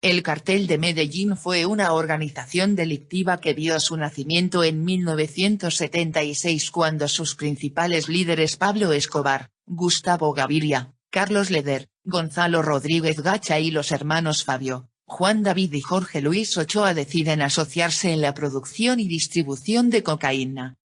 El Cartel de Medellín fue una organización delictiva que vio su nacimiento en 1976 cuando sus principales líderes Pablo Escobar, Gustavo Gaviria, Carlos Leder, Gonzalo Rodríguez Gacha y los hermanos Fabio, Juan David y Jorge Luis Ochoa deciden asociarse en la producción y distribución de cocaína.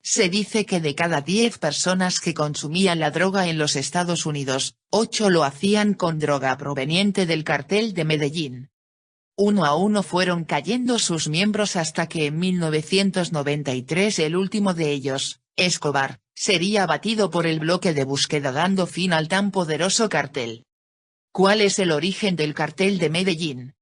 Se dice que de cada 10 personas que consumían la droga en los Estados Unidos, 8 lo hacían con droga proveniente del Cartel de Medellín. Uno a uno fueron cayendo sus miembros hasta que en 1993 el último de ellos, Escobar, sería abatido por el bloque de búsqueda dando fin al tan poderoso cartel. ¿Cuál es el origen del Cartel de Medellín?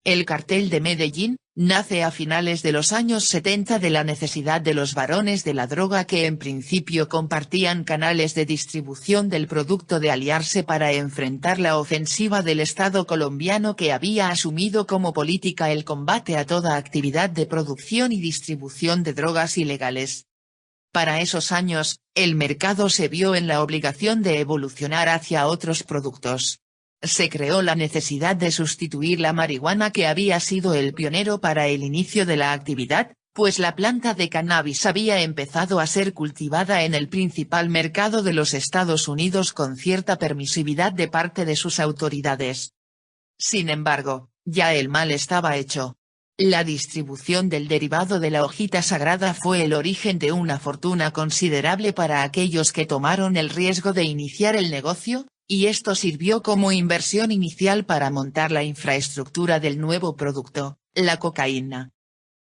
El Cartel de Medellín, nace a finales de los años 70 de la necesidad de los barones de la droga que en principio compartían canales de distribución del producto de aliarse para enfrentar la ofensiva del Estado colombiano que había asumido como política el combate a toda actividad de producción y distribución de drogas ilegales. Para esos años, el mercado se vio en la obligación de evolucionar hacia otros productos. Se creó la necesidad de sustituir la marihuana que había sido el pionero para el inicio de la actividad, pues la planta de cannabis había empezado a ser cultivada en el principal mercado de los Estados Unidos con cierta permisividad de parte de sus autoridades. Sin embargo, ya el mal estaba hecho. La distribución del derivado de la hojita sagrada fue el origen de una fortuna considerable para aquellos que tomaron el riesgo de iniciar el negocio, y esto sirvió como inversión inicial para montar la infraestructura del nuevo producto, la cocaína.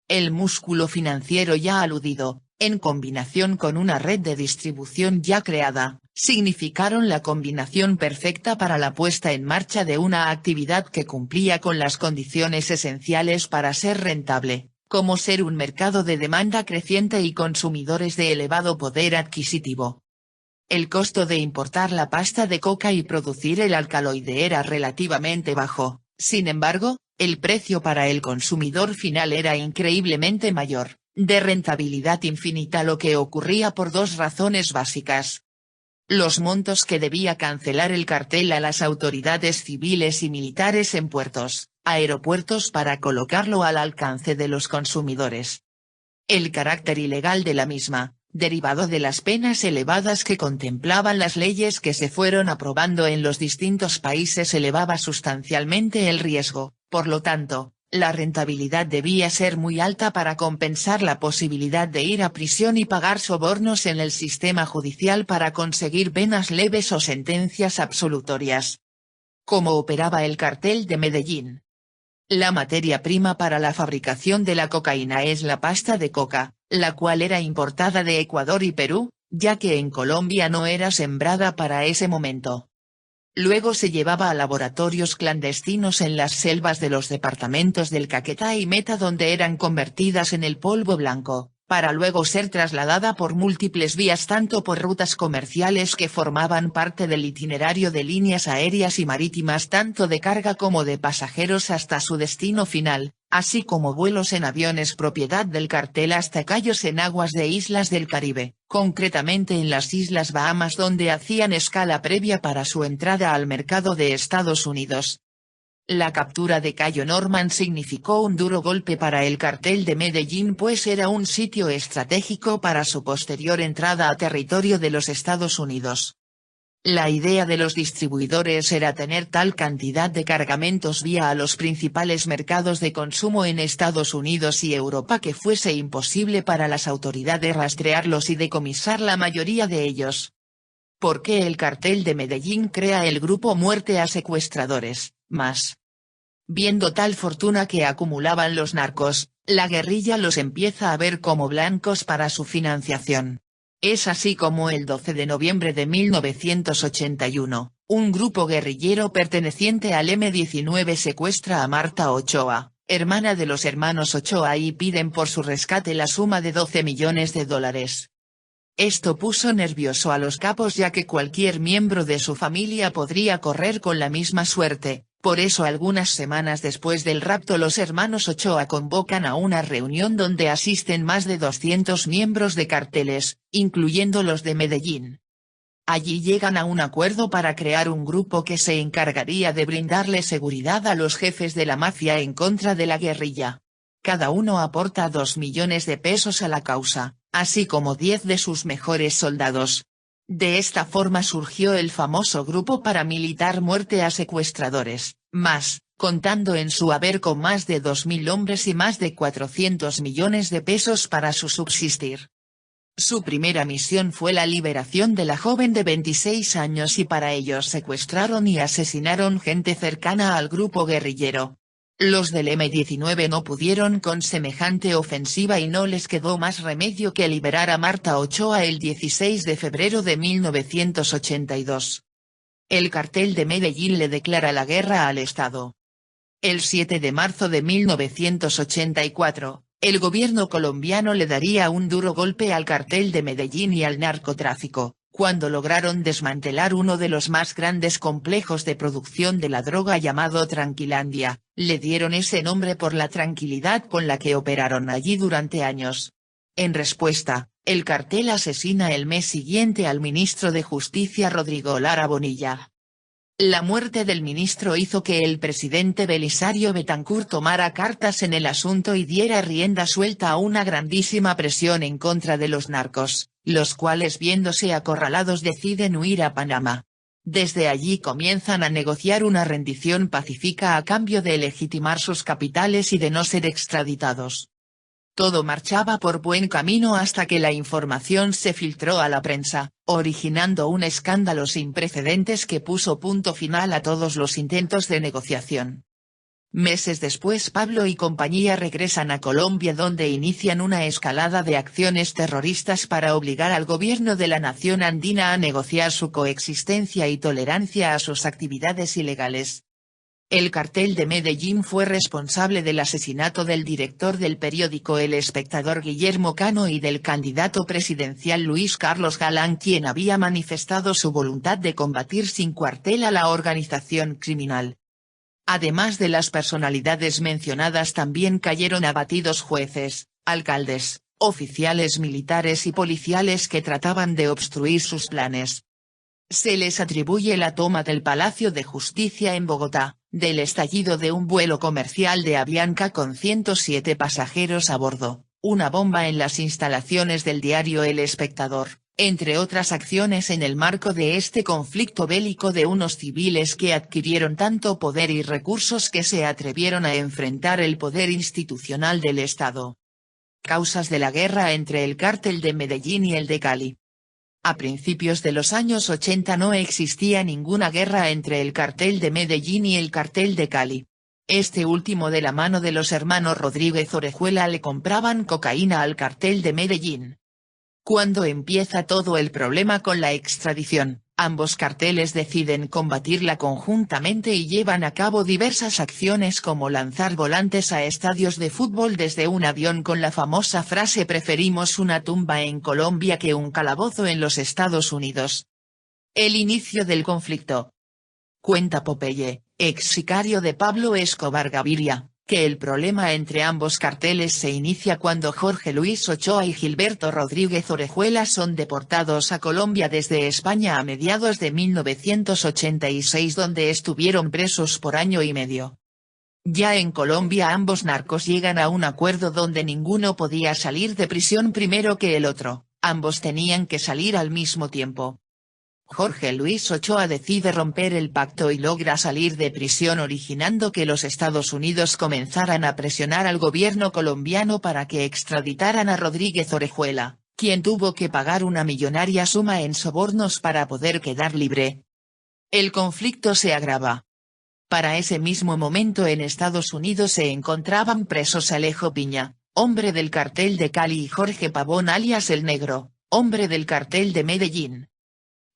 El músculo financiero ya aludido, en combinación con una red de distribución ya creada, significaron la combinación perfecta para la puesta en marcha de una actividad que cumplía con las condiciones esenciales para ser rentable, como ser un mercado de demanda creciente y consumidores de elevado poder adquisitivo. El costo de importar la pasta de coca y producir el alcaloide era relativamente bajo, sin embargo, el precio para el consumidor final era increíblemente mayor, de rentabilidad infinita, lo que ocurría por dos razones básicas. Los montos que debía cancelar el cartel a las autoridades civiles y militares en puertos, aeropuertos para colocarlo al alcance de los consumidores. El carácter ilegal de la misma, derivado de las penas elevadas que contemplaban las leyes que se fueron aprobando en los distintos países, elevaba sustancialmente el riesgo, por lo tanto, la rentabilidad debía ser muy alta para compensar la posibilidad de ir a prisión y pagar sobornos en el sistema judicial para conseguir penas leves o sentencias absolutorias. ¿Cómo operaba el Cartel de Medellín? La materia prima para la fabricación de la cocaína es la pasta de coca, la cual era importada de Ecuador y Perú, ya que en Colombia no era sembrada para ese momento. Luego se llevaba a laboratorios clandestinos en las selvas de los departamentos del Caquetá y Meta, donde eran convertidas en el polvo blanco, para luego ser trasladada por múltiples vías, tanto por rutas comerciales que formaban parte del itinerario de líneas aéreas y marítimas tanto de carga como de pasajeros hasta su destino final, así como vuelos en aviones propiedad del cartel hasta cayos en aguas de islas del Caribe, concretamente en las Islas Bahamas, donde hacían escala previa para su entrada al mercado de Estados Unidos. La captura de Cayo Norman significó un duro golpe para el Cartel de Medellín, pues era un sitio estratégico para su posterior entrada a territorio de los Estados Unidos. La idea de los distribuidores era tener tal cantidad de cargamentos vía a los principales mercados de consumo en Estados Unidos y Europa que fuese imposible para las autoridades rastrearlos y decomisar la mayoría de ellos. ¿Por qué el Cartel de Medellín crea el grupo Muerte a Secuestradores, más? Viendo tal fortuna que acumulaban los narcos, la guerrilla los empieza a ver como blancos para su financiación. Es así como el 12 de noviembre de 1981, un grupo guerrillero perteneciente al M-19 secuestra a Marta Ochoa, hermana de los hermanos Ochoa, y piden por su rescate la suma de $12 millones. Esto puso nervioso a los capos, ya que cualquier miembro de su familia podría correr con la misma suerte. Por eso algunas semanas después del rapto los hermanos Ochoa convocan a una reunión donde asisten más de 200 miembros de carteles, incluyendo los de Medellín. Allí llegan a un acuerdo para crear un grupo que se encargaría de brindarle seguridad a los jefes de la mafia en contra de la guerrilla. Cada uno aporta 2 millones de pesos a la causa, así como 10 de sus mejores soldados. De esta forma surgió el famoso grupo paramilitar Muerte a Secuestradores, más, contando en su haber con más de 2.000 hombres y más de 400 millones de pesos para su subsistir. Su primera misión fue la liberación de la joven de 26 años y para ello secuestraron y asesinaron gente cercana al grupo guerrillero. Los del M-19 no pudieron con semejante ofensiva y no les quedó más remedio que liberar a Marta Ochoa el 16 de febrero de 1982. El cartel de Medellín le declara la guerra al Estado. El 7 de marzo de 1984. El gobierno colombiano le daría un duro golpe al cartel de Medellín y al narcotráfico, cuando lograron desmantelar uno de los más grandes complejos de producción de la droga llamado Tranquilandia. Le dieron ese nombre por la tranquilidad con la que operaron allí durante años. En respuesta, el cartel asesina el mes siguiente al ministro de Justicia Rodrigo Lara Bonilla. La muerte del ministro hizo que el presidente Belisario Betancur tomara cartas en el asunto y diera rienda suelta a una grandísima presión en contra de los narcos, los cuales viéndose acorralados deciden huir a Panamá. Desde allí comienzan a negociar una rendición pacífica a cambio de legitimar sus capitales y de no ser extraditados. Todo marchaba por buen camino hasta que la información se filtró a la prensa, originando un escándalo sin precedentes que puso punto final a todos los intentos de negociación. Meses después Pablo y compañía regresan a Colombia donde inician una escalada de acciones terroristas para obligar al gobierno de la nación andina a negociar su coexistencia y tolerancia a sus actividades ilegales. El cartel de Medellín fue responsable del asesinato del director del periódico El Espectador Guillermo Cano y del candidato presidencial Luis Carlos Galán, quien había manifestado su voluntad de combatir sin cuartel a la organización criminal. Además de las personalidades mencionadas también cayeron abatidos jueces, alcaldes, oficiales militares y policiales que trataban de obstruir sus planes. Se les atribuye la toma del Palacio de Justicia en Bogotá, del estallido de un vuelo comercial de Avianca con 107 pasajeros a bordo, una bomba en las instalaciones del diario El Espectador, entre otras acciones en el marco de este conflicto bélico de unos civiles que adquirieron tanto poder y recursos que se atrevieron a enfrentar el poder institucional del Estado. Causas de la guerra entre el cártel de Medellín y el de Cali. A principios de los años 80 no existía ninguna guerra entre el cartel de Medellín y el cartel de Cali. Este último de la mano de los hermanos Rodríguez Orejuela le compraban cocaína al cartel de Medellín. Cuando empieza todo el problema con la extradición, ambos carteles deciden combatirla conjuntamente y llevan a cabo diversas acciones como lanzar volantes a estadios de fútbol desde un avión con la famosa frase "preferimos una tumba en Colombia que un calabozo en los Estados Unidos". El inicio del conflicto. Cuenta Popeye, ex sicario de Pablo Escobar Gaviria, que el problema entre ambos carteles se inicia cuando Jorge Luis Ochoa y Gilberto Rodríguez Orejuela son deportados a Colombia desde España a mediados de 1986 donde estuvieron presos por año y medio. Ya en Colombia ambos narcos llegan a un acuerdo donde ninguno podía salir de prisión primero que el otro, ambos tenían que salir al mismo tiempo. Jorge Luis Ochoa decide romper el pacto y logra salir de prisión originando que los Estados Unidos comenzaran a presionar al gobierno colombiano para que extraditaran a Rodríguez Orejuela, quien tuvo que pagar una millonaria suma en sobornos para poder quedar libre. El conflicto se agrava. Para ese mismo momento en Estados Unidos se encontraban presos Alejo Piña, hombre del cartel de Cali y Jorge Pavón alias El Negro, hombre del cartel de Medellín.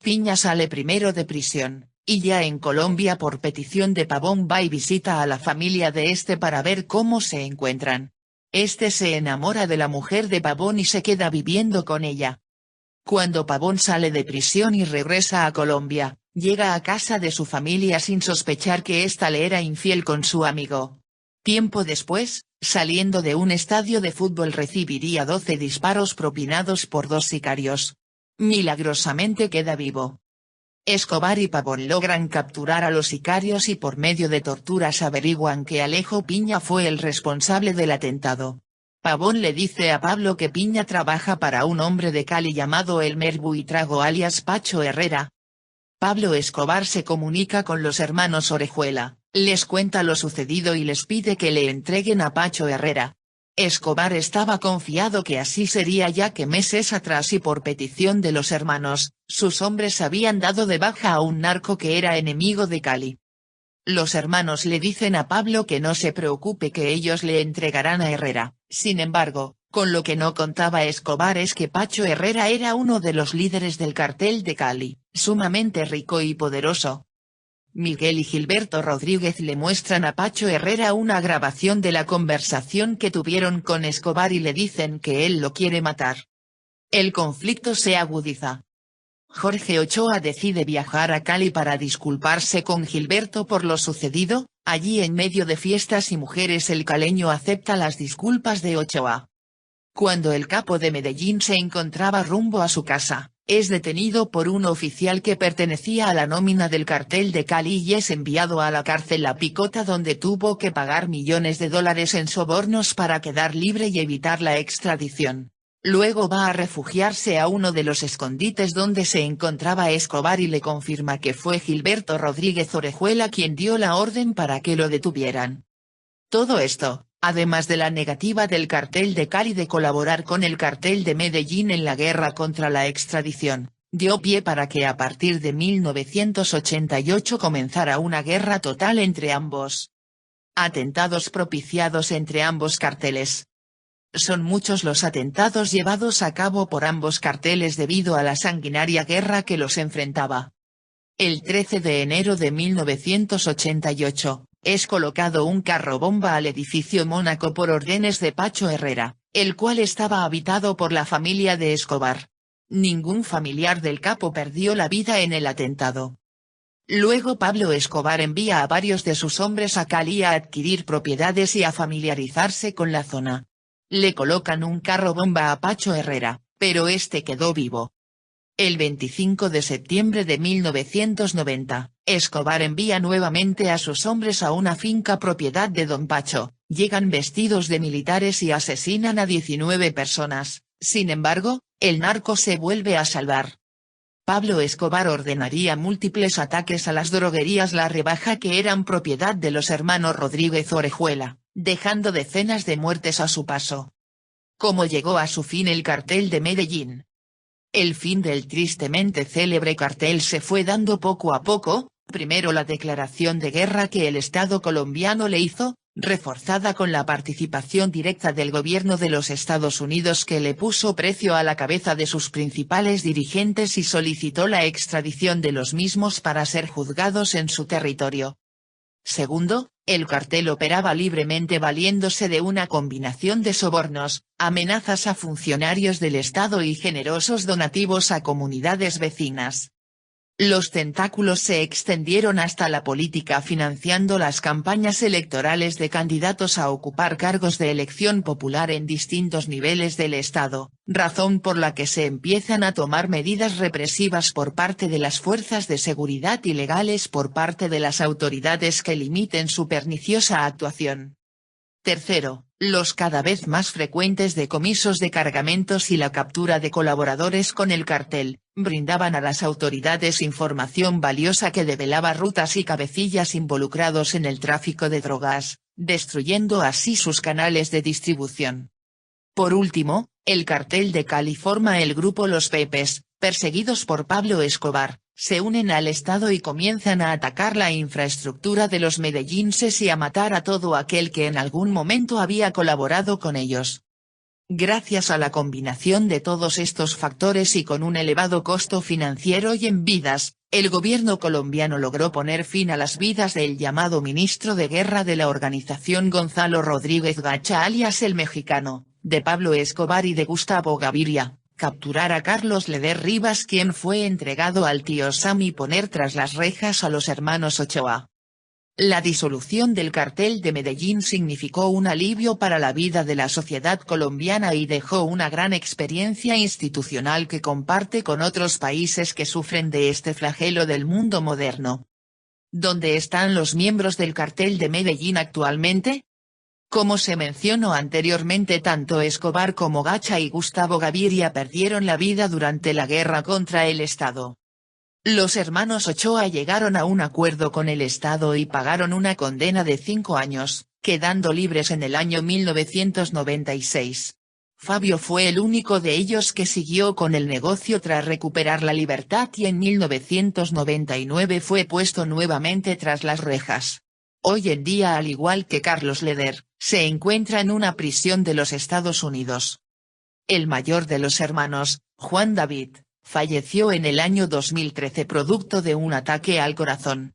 Piña sale primero de prisión, y ya en Colombia por petición de Pavón va y visita a la familia de este para ver cómo se encuentran. Este se enamora de la mujer de Pavón y se queda viviendo con ella. Cuando Pavón sale de prisión y regresa a Colombia, llega a casa de su familia sin sospechar que ésta le era infiel con su amigo. Tiempo después, saliendo de un estadio de fútbol recibiría 12 disparos propinados por 2 sicarios. Milagrosamente queda vivo. Escobar y Pavón logran capturar a los sicarios y por medio de torturas averiguan que Alejo Piña fue el responsable del atentado. Pavón le dice a Pablo que Piña trabaja para un hombre de Cali llamado Elmer Buitrago alias Pacho Herrera. Pablo Escobar se comunica con los hermanos Orejuela, les cuenta lo sucedido y les pide que le entreguen a Pacho Herrera. Escobar estaba confiado que así sería ya que meses atrás y por petición de los hermanos, sus hombres habían dado de baja a un narco que era enemigo de Cali. Los hermanos le dicen a Pablo que no se preocupe que ellos le entregarán a Herrera, sin embargo, con lo que no contaba Escobar es que Pacho Herrera era uno de los líderes del cartel de Cali, sumamente rico y poderoso. Miguel y Gilberto Rodríguez le muestran a Pacho Herrera una grabación de la conversación que tuvieron con Escobar y le dicen que él lo quiere matar. El conflicto se agudiza. Jorge Ochoa decide viajar a Cali para disculparse con Gilberto por lo sucedido, allí en medio de fiestas y mujeres el caleño acepta las disculpas de Ochoa. Cuando el capo de Medellín se encontraba rumbo a su casa, es detenido por un oficial que pertenecía a la nómina del cartel de Cali y es enviado a la cárcel La Picota donde tuvo que pagar millones de dólares en sobornos para quedar libre y evitar la extradición. Luego va a refugiarse a uno de los escondites donde se encontraba Escobar y le confirma que fue Gilberto Rodríguez Orejuela quien dio la orden para que lo detuvieran. Todo esto, además de la negativa del cartel de Cali de colaborar con el cartel de Medellín en la guerra contra la extradición, dio pie para que a partir de 1988 comenzara una guerra total entre ambos. Atentados propiciados entre ambos carteles. Son muchos los atentados llevados a cabo por ambos carteles debido a la sanguinaria guerra que los enfrentaba. El 13 de enero de 1988, es colocado un carro bomba al edificio Mónaco por órdenes de Pacho Herrera, el cual estaba habitado por la familia de Escobar. Ningún familiar del capo perdió la vida en el atentado. Luego Pablo Escobar envía a varios de sus hombres a Cali a adquirir propiedades y a familiarizarse con la zona. Le colocan un carro bomba a Pacho Herrera, pero este quedó vivo. El 25 de septiembre de 1990, Escobar envía nuevamente a sus hombres a una finca propiedad de Don Pacho, llegan vestidos de militares y asesinan a 19 personas, sin embargo, el narco se vuelve a salvar. Pablo Escobar ordenaría múltiples ataques a las droguerías La Rebaja que eran propiedad de los hermanos Rodríguez Orejuela, dejando decenas de muertes a su paso. ¿Cómo llegó a su fin el cartel de Medellín? El fin del tristemente célebre cartel se fue dando poco a poco, primero la declaración de guerra que el Estado colombiano le hizo, reforzada con la participación directa del gobierno de los Estados Unidos que le puso precio a la cabeza de sus principales dirigentes y solicitó la extradición de los mismos para ser juzgados en su territorio. Segundo, el cartel operaba libremente valiéndose de una combinación de sobornos, amenazas a funcionarios del Estado y generosos donativos a comunidades vecinas. Los tentáculos se extendieron hasta la política financiando las campañas electorales de candidatos a ocupar cargos de elección popular en distintos niveles del Estado, razón por la que se empiezan a tomar medidas represivas por parte de las fuerzas de seguridad y legales por parte de las autoridades que limiten su perniciosa actuación. Tercero, los cada vez más frecuentes decomisos de cargamentos y la captura de colaboradores con el cartel, brindaban a las autoridades información valiosa que develaba rutas y cabecillas involucrados en el tráfico de drogas, destruyendo así sus canales de distribución. Por último, el cartel de Cali forma el grupo Los Pepes, perseguidos por Pablo Escobar, se unen al Estado y comienzan a atacar la infraestructura de los medellinenses y a matar a todo aquel que en algún momento había colaborado con ellos. Gracias a la combinación de todos estos factores y con un elevado costo financiero y en vidas, el gobierno colombiano logró poner fin a las vidas del llamado ministro de Guerra de la organización Gonzalo Rodríguez Gacha alias el Mexicano, de Pablo Escobar y de Gustavo Gaviria, capturar a Carlos Leder Rivas quien fue entregado al tío Sam y poner tras las rejas a los hermanos Ochoa. La disolución del cartel de Medellín significó un alivio para la vida de la sociedad colombiana y dejó una gran experiencia institucional que comparte con otros países que sufren de este flagelo del mundo moderno. ¿Dónde están los miembros del cartel de Medellín actualmente? Como se mencionó anteriormente, tanto Escobar como Gacha y Gustavo Gaviria perdieron la vida durante la guerra contra el Estado. Los hermanos Ochoa llegaron a un acuerdo con el Estado y pagaron una condena de 5 años, quedando libres en el año 1996. Fabio fue el único de ellos que siguió con el negocio tras recuperar la libertad y en 1999 fue puesto nuevamente tras las rejas. Hoy en día, al igual que Carlos Leder, se encuentra en una prisión de los Estados Unidos. El mayor de los hermanos, Juan David, falleció en el año 2013 producto de un ataque al corazón.